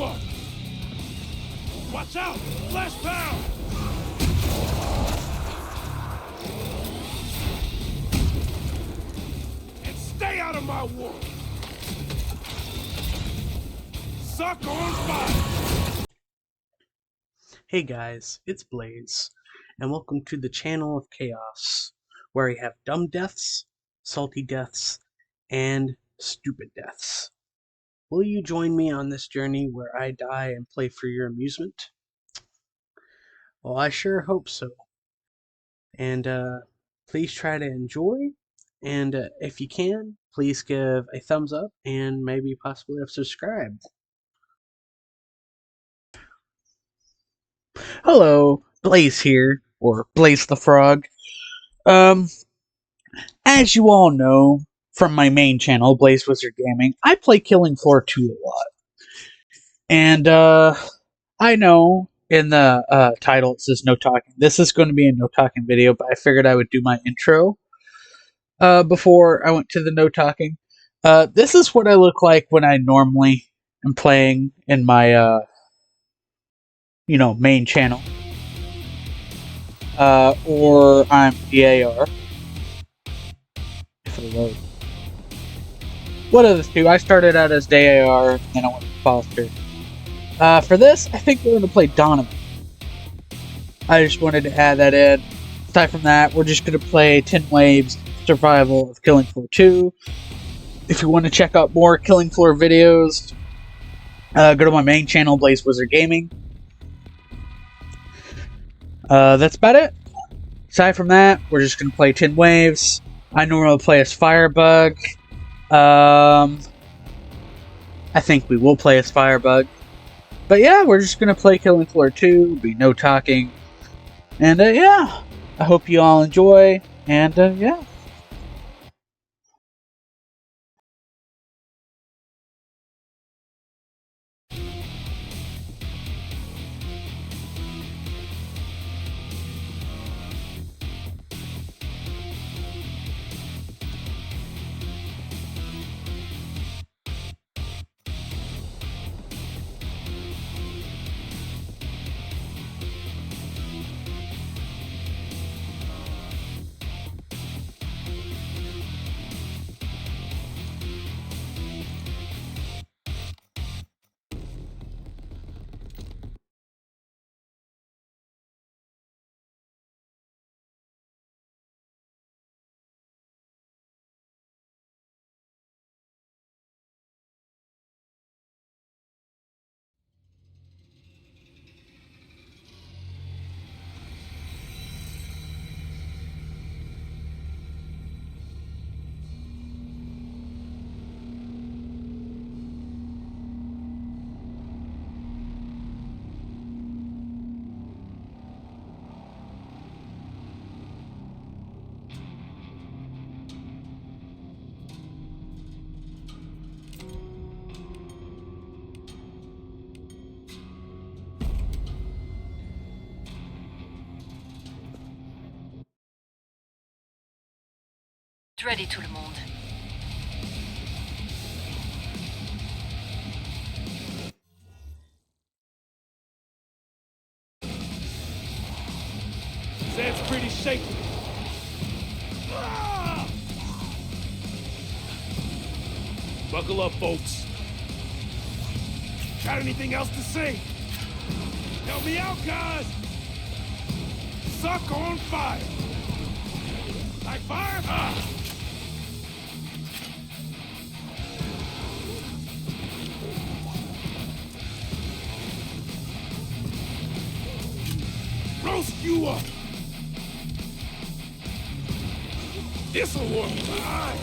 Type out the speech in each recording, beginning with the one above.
you up! Watch out! Flash pound! And stay out of my world! Suck on fire! Hey guys, it's Blaze, and welcome to the channel of chaos, where we have dumb deaths, salty deaths, and stupid deaths. Will you join me on this journey where I die and play for your amusement? Well, I sure hope so. And please try to enjoy, and if you can, please give a thumbs up and maybe possibly subscribe. Hello, Blaze here, or Blaze the Frog. As you all know from my main channel, BlazeWizardGaming, I play Killing Floor 2 a lot. And, I know in the title it says no talking. This is going to be a no talking video, but I figured I would do my intro before I went to the no talking. This is what I look like when I normally am playing in my, main channel. Or I'm DAR. If it'll load. One of the two. I started out as DAR, and then I went to Foster. For this, I think we're going to play Donovan. I just wanted to add that in. Aside from that, we're just going to play 10 Waves Survival of Killing Floor 2. If you want to check out more Killing Floor videos, go to my main channel, BlazeWizardGaming. That's about it. Aside from that, we're just going to play 10 Waves. I normally play as Firebug. I think we will play as Firebug. But yeah, we're just going to play Killing Floor 2, be no talking. And yeah, I hope you all enjoy, and yeah. Ready, tout le monde. That's pretty shaky. Ah! Buckle up, folks. Got anything else to say? Help me out, guys! Suck on fire! Like fire? Ah! Roast you up! This'll warm my eye!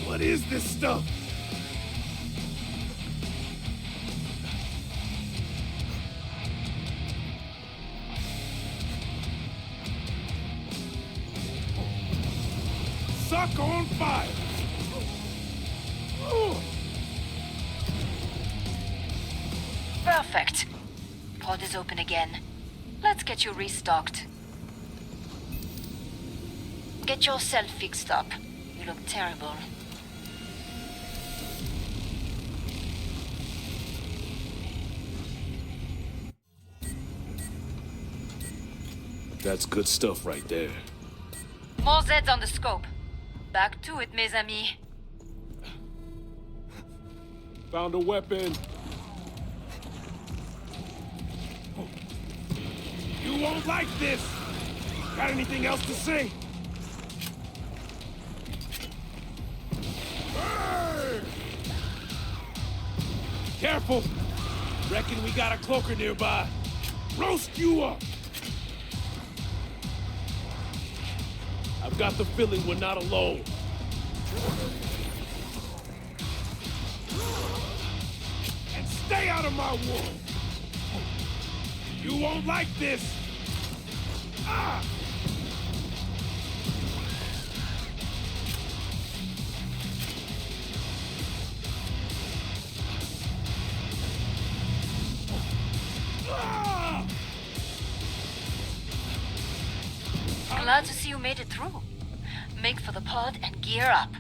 What is this stuff? Suck on fire! Ooh. Perfect. Pod is open again. Let's get you restocked. Get yourself fixed up. You look terrible. That's good stuff right there. More Zeds on the scope. Back to it, mes amis. Found a weapon. You won't like this. Got anything else to say? Burn! Careful. Reckon we got a cloaker nearby. Roast you up. I've got the feeling we're not alone. And stay out of my world. You won't like this. Ah! Ah! Glad to see you made it through. Make for the pod and gear up.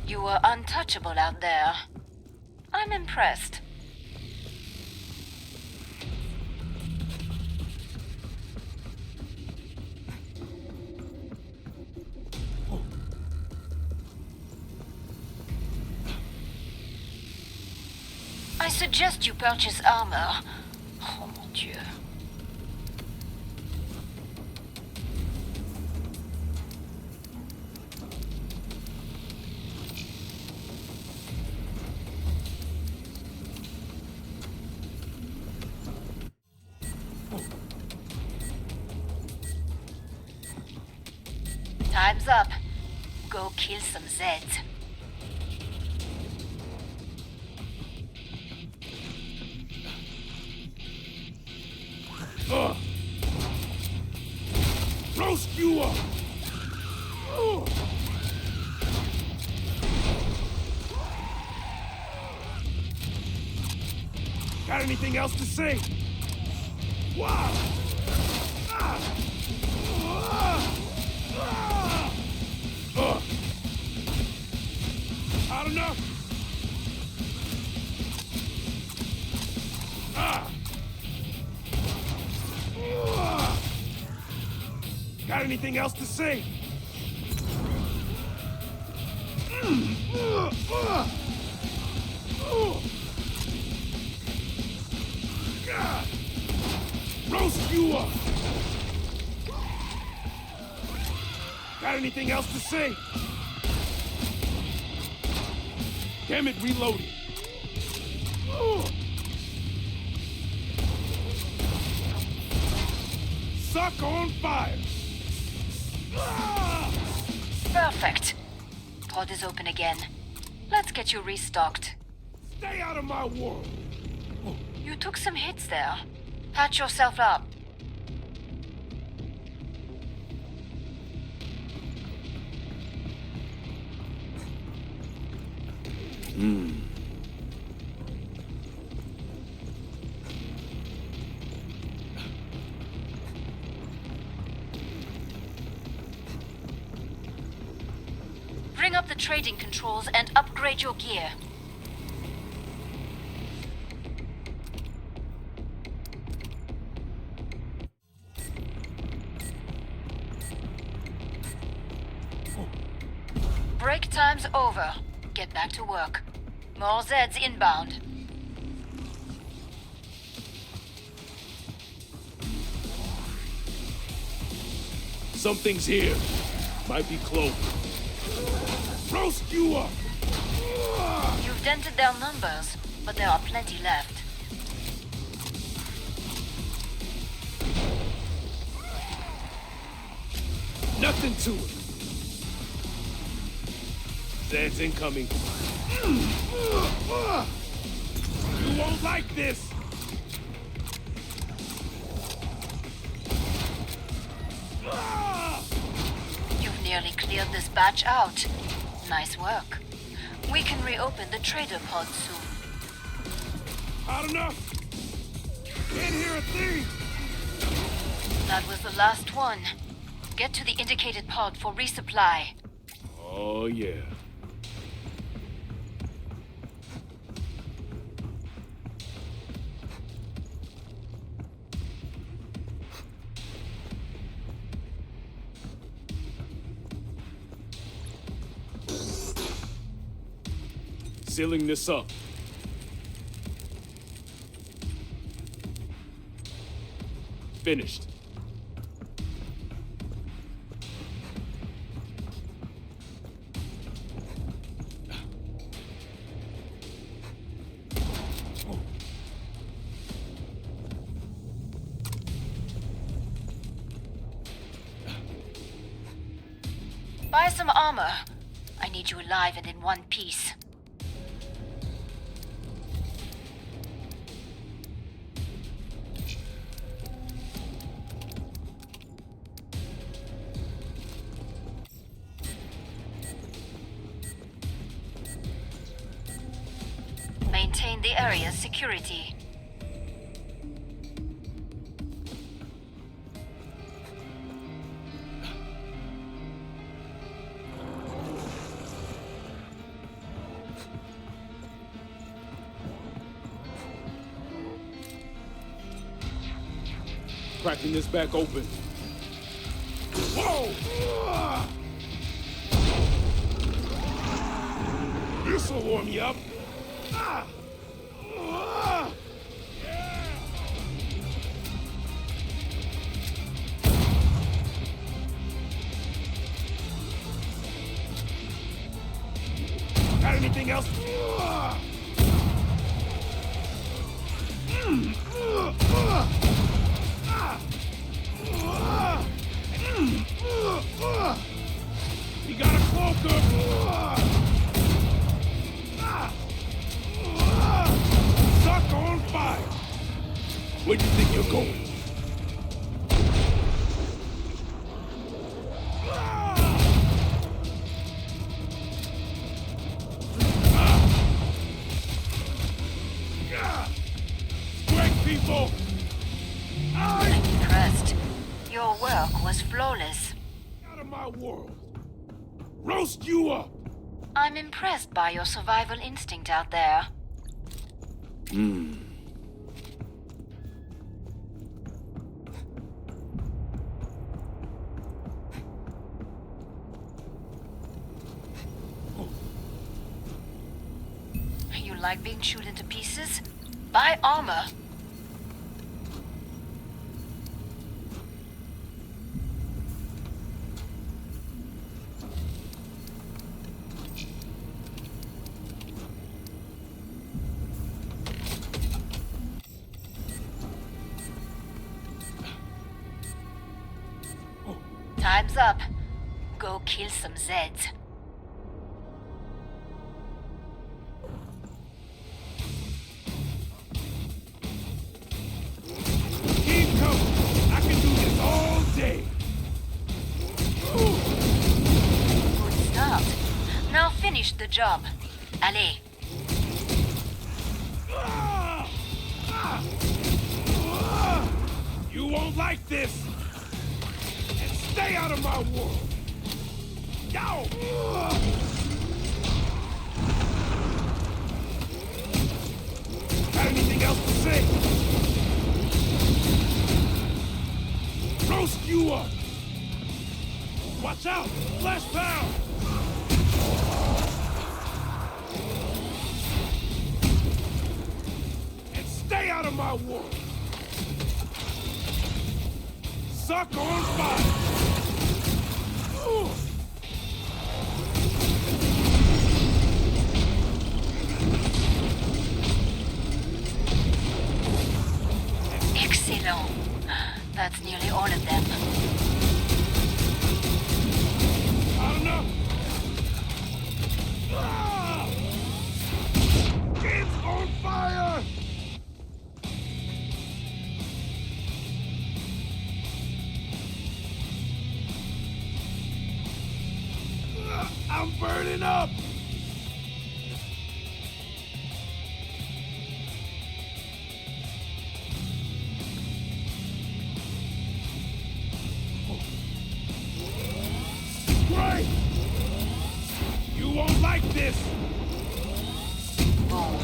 You were untouchable out there. I'm impressed. I suggest you purchase armor. Oh mon Dieu. Time's up. Go kill some Zeds. Roast you up! Got anything else to say? Wow! Hot enough? Got anything else to say? Roast you up! Got anything else to say? Damn it, reloading. Suck on fire! Perfect. Pod is open again. Let's get you restocked. Stay out of my world! You took some hits there. Patch yourself up. Bring up the trading controls and upgrade your gear. Break time's over. Get back to work. More Zeds inbound. Something's here. Might be close. Roast you up! You've dented their numbers, but there are plenty left. Nothing to it. Zed's incoming. You won't like this! You've nearly cleared this batch out. Nice work. We can reopen the trader pod soon. Hot enough? Can't hear a thing! That was the last one. Get to the indicated pod for resupply. Oh, yeah. Sealing this up. Finished. Buy some armor. I need you alive and in one piece. Maintain the area's security. Cracking this back open. Whoa! This'll warm you up. Got anything else? We got a cloaker! Suck on fire! Where do you think you're going? Quick, people! I'm impressed. Your work was flawless. Out of my world! Roast you up! I'm impressed by your survival instinct out there. You like being chewed into pieces? Buy armor. Time's up. Go kill some Zeds. Keep coming! I can do this all day! Good start. Now finish the job. Allez. You won't like this! And stay out of my world! Yo! Got anything else to say? Roast you up! Watch out! Flash pound! And stay out of my world! Suck on fire! Excellent. That's nearly all of them. Not enough! Ah! It's on fire! I'm burning up! this! Boom.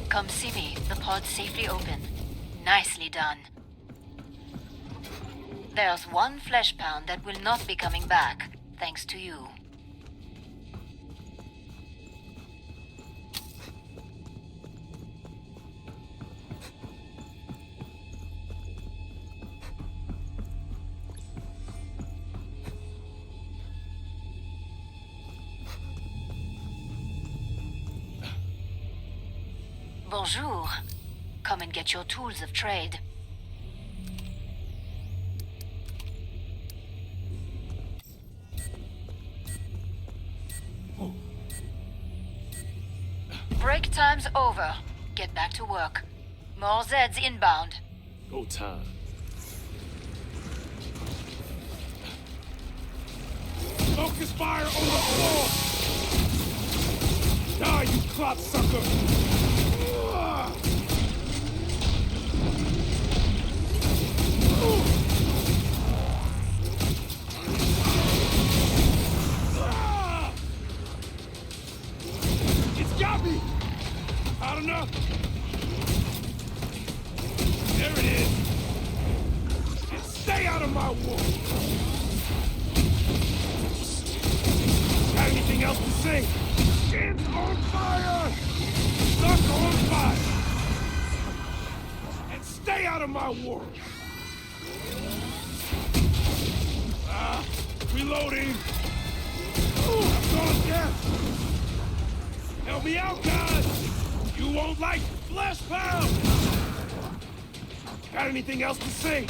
Come see me. The pod's safely open. Nicely done. There's one flesh pound that will not be coming back, thanks to you. Bonjour. Come and get your tools of trade. Break time's over. Get back to work. More Zeds inbound. Go time. Focus fire on the floor! Die, you clot sucker! It's got me! Hot enough? There it is! And stay out of my war! Got anything else to say? It's on fire! Stuck on fire! And stay out of my world! Reloading! Ooh, I'm going death! Help me out, guys! You won't like flesh pound! Got anything else to say?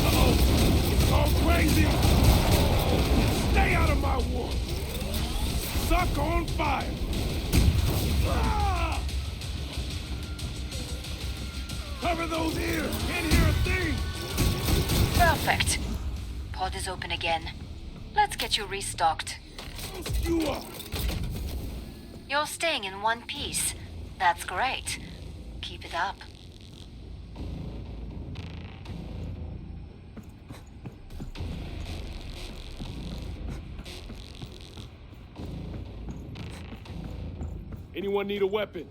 Uh-oh! It's gone crazy! Stay out of my world! Suck on fire! Ah! Cover those ears! Can't hear a thing! Perfect. Pod is open again. Let's get you restocked. You are! You're staying in one piece. That's great. Keep it up. Anyone need a weapon?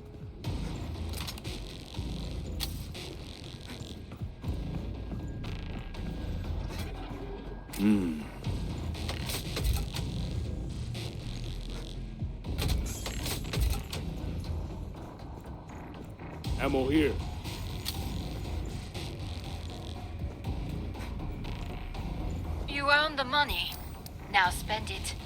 Ammo here. You earned the money. Now spend it.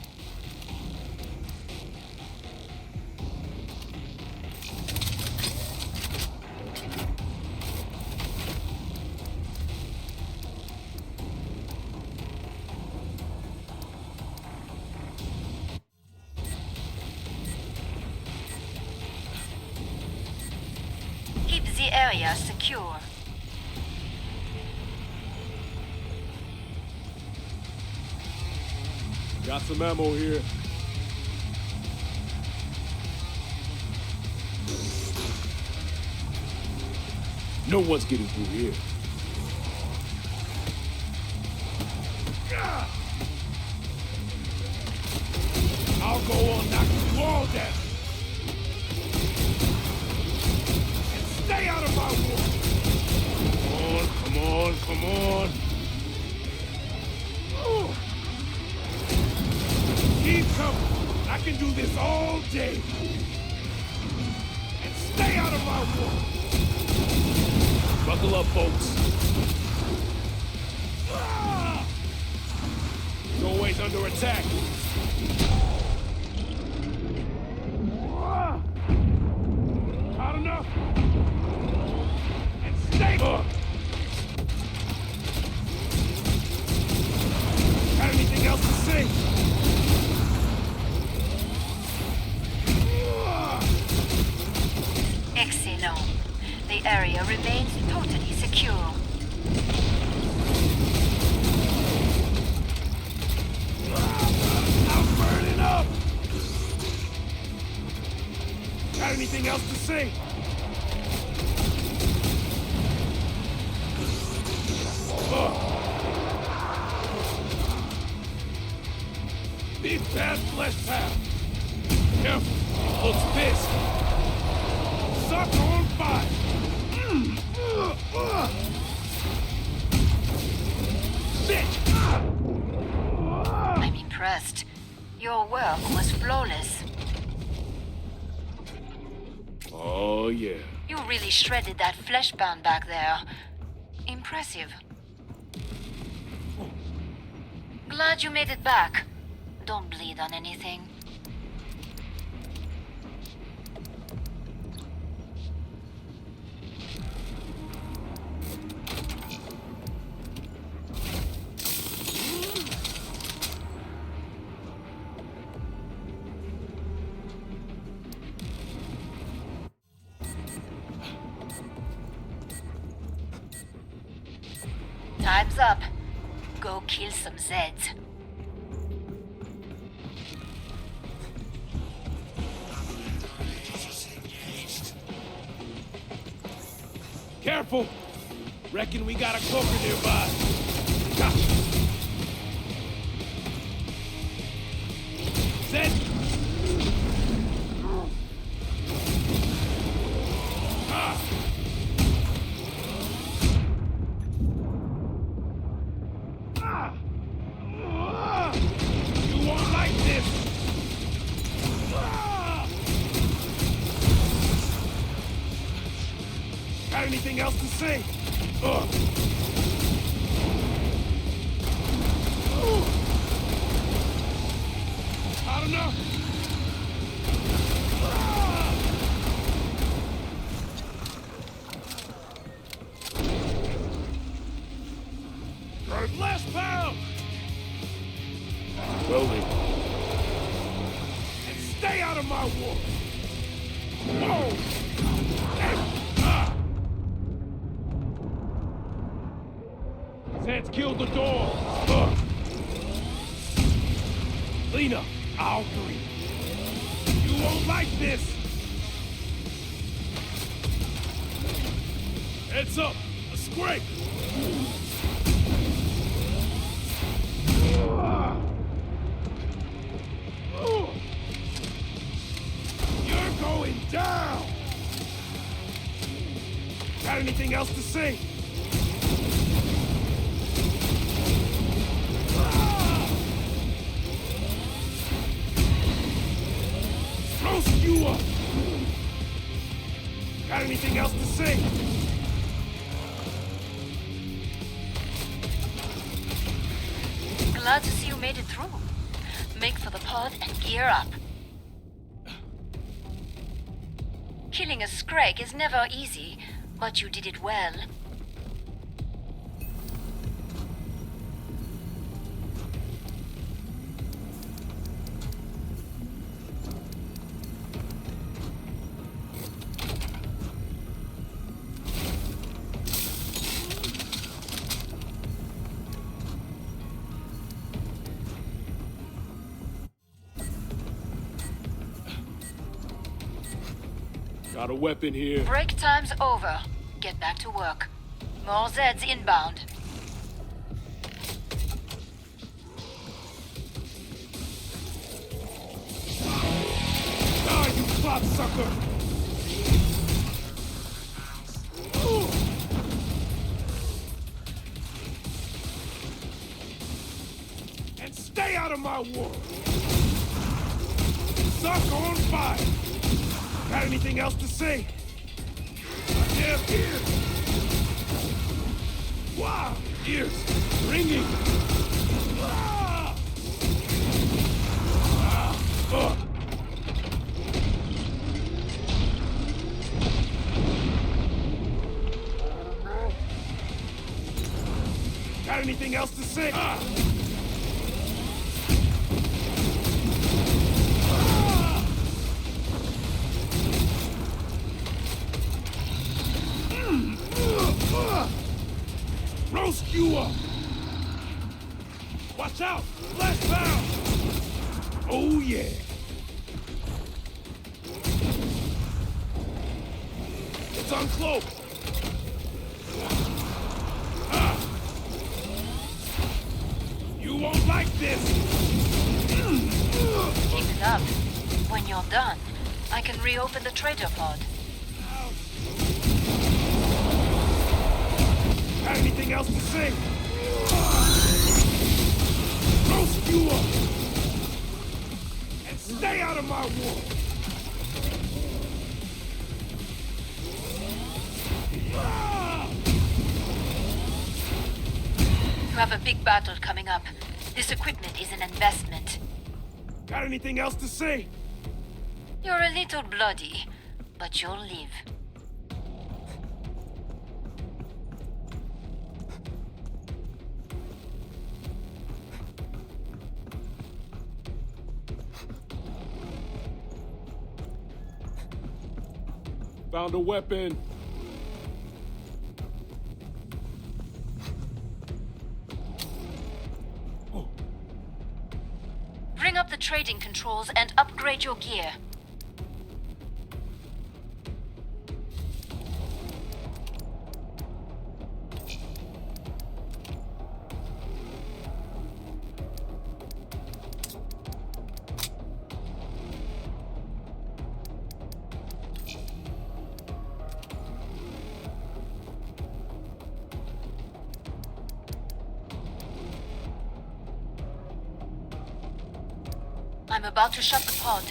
Keep the area secure. Got some ammo here. No one's getting through here. I'll go on knocking you all down. And stay out of my way. Come on, come on. Ooh. Keep coming. I can do this all day. And stay out of my way. Buckle up, folks. Ah! You're always under attack. Ah! Hot enough? And stay up. Got anything else to say? Excellent. The area remains totally secure. I'm burning up! Got anything else to say? Big bad flesh pound. Careful, it looks pissed. Sucker on fire. Bitch! I'm impressed. Your work was flawless. Oh, yeah. You really shredded that fleshbound back there. Impressive. Glad you made it back. Don't bleed on anything. Time's up. Go kill some Zeds. Careful! Reckon we got a cloaker nearby. Gotcha. Zed! Ah! Ah! Ah! You won't like this! Ah! Got anything else to say? Ugh. I don't know. Ah! Last pound! Building. And stay out of my war! Whoa! Ah! Zed's killed the door! Ugh. Lena, I'll agree. You won't like this! Heads up! A scrape! You're going down! Got anything else to say? Roast you up! Got anything else to say? Glad to see you made it through. Make for the pod and gear up. Killing a Scrag is never easy, but you did it well. Got a weapon here. Break time's over. Get back to work. More Zeds inbound. Ah, you cocksucker! Ooh. And stay out of my war! Suck on fire! Got anything else to say? Yeah, ears! Wow! Ears! Ringing! Ah! Ah! Got anything else to say? Ah! Roast you up! Watch out! Last pound! Oh yeah! It's uncloaked! You won't like this! it up. When you're done, I can reopen the trader pod. Got anything else to say? Roast you up! And stay out of my war! You have a big battle coming up. This equipment is an investment. Got anything else to say? You're a little bloody, but you'll live. Found a weapon. Bring up the trading controls and upgrade your gear. I'm about to shut the pod.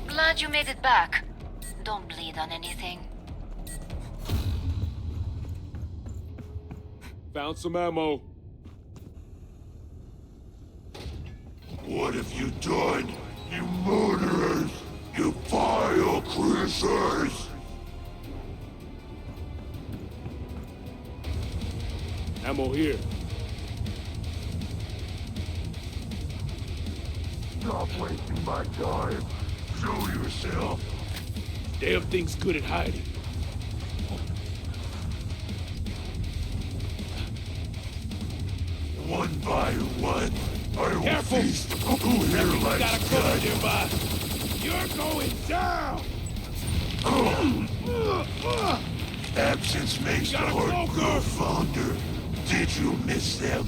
Glad you made it back. Don't bleed on anything. Found some ammo. What have you done, you murderers? You vile creatures! Ammo here. Stop wasting my time. Show yourself. Damn thing's good at hiding. One by one, I will Careful. feast who here likes Got a cover blood. nearby. You're going down! Absence makes the Got a heart cloaker. grow fonder. Did you miss them?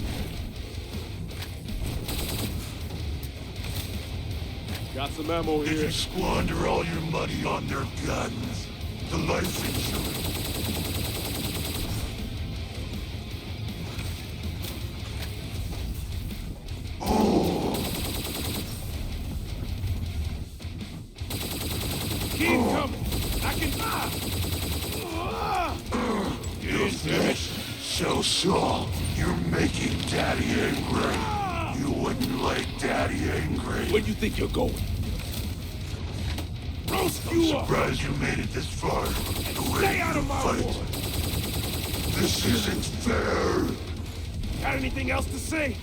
Got some ammo Did here. you squander all your money on their guns? The life insurance? Keep coming. I can... Your flesh so soft. You're making Daddy angry. You wouldn't like Daddy angry. Where you think you're going? Roast you up! Surprised you made it this far. The way Stay out you of my fight. war! This isn't fair. Got anything else to say?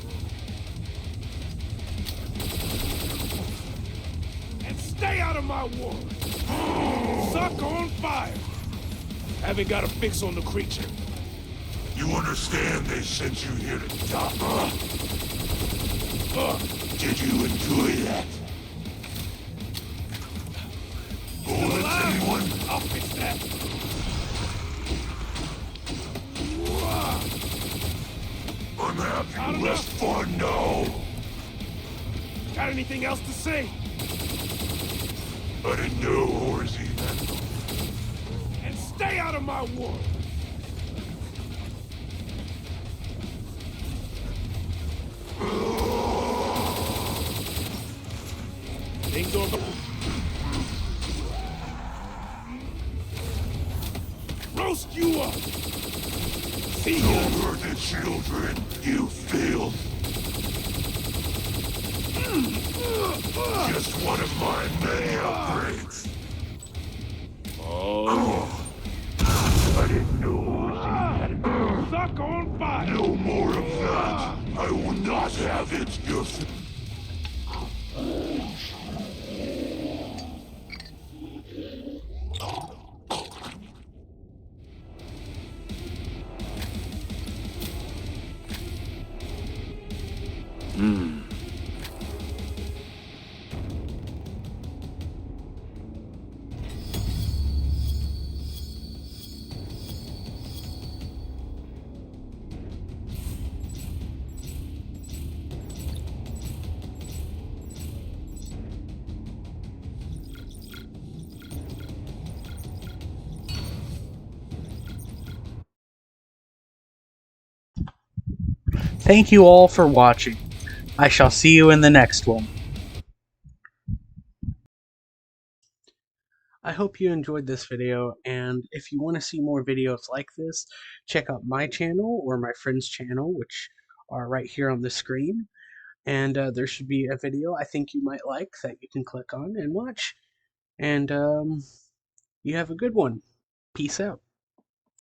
And stay out of my war! Suck on fire! Haven't got a fix on the creature. You understand they sent you here to die. Did you enjoy that? Bullets, anyone? I'll fix that. I'm having Not less enough. fun now. Got anything else to say? I didn't know Horsey. And stay out of my war! Things are... Roast you up! See No ya! hurt the children. You failed. Just one of my many upgrades. Oh, I didn't know Horsey had it. suck on fire! No more of that. I will not have it. You're Thank you all for watching. I shall see you in the next one. I hope you enjoyed this video, and if you want to see more videos like this, check out my channel or my friend's channel, which are right here on the screen. And there should be a video I think you might like that you can click on and watch. And you have a good one. Peace out.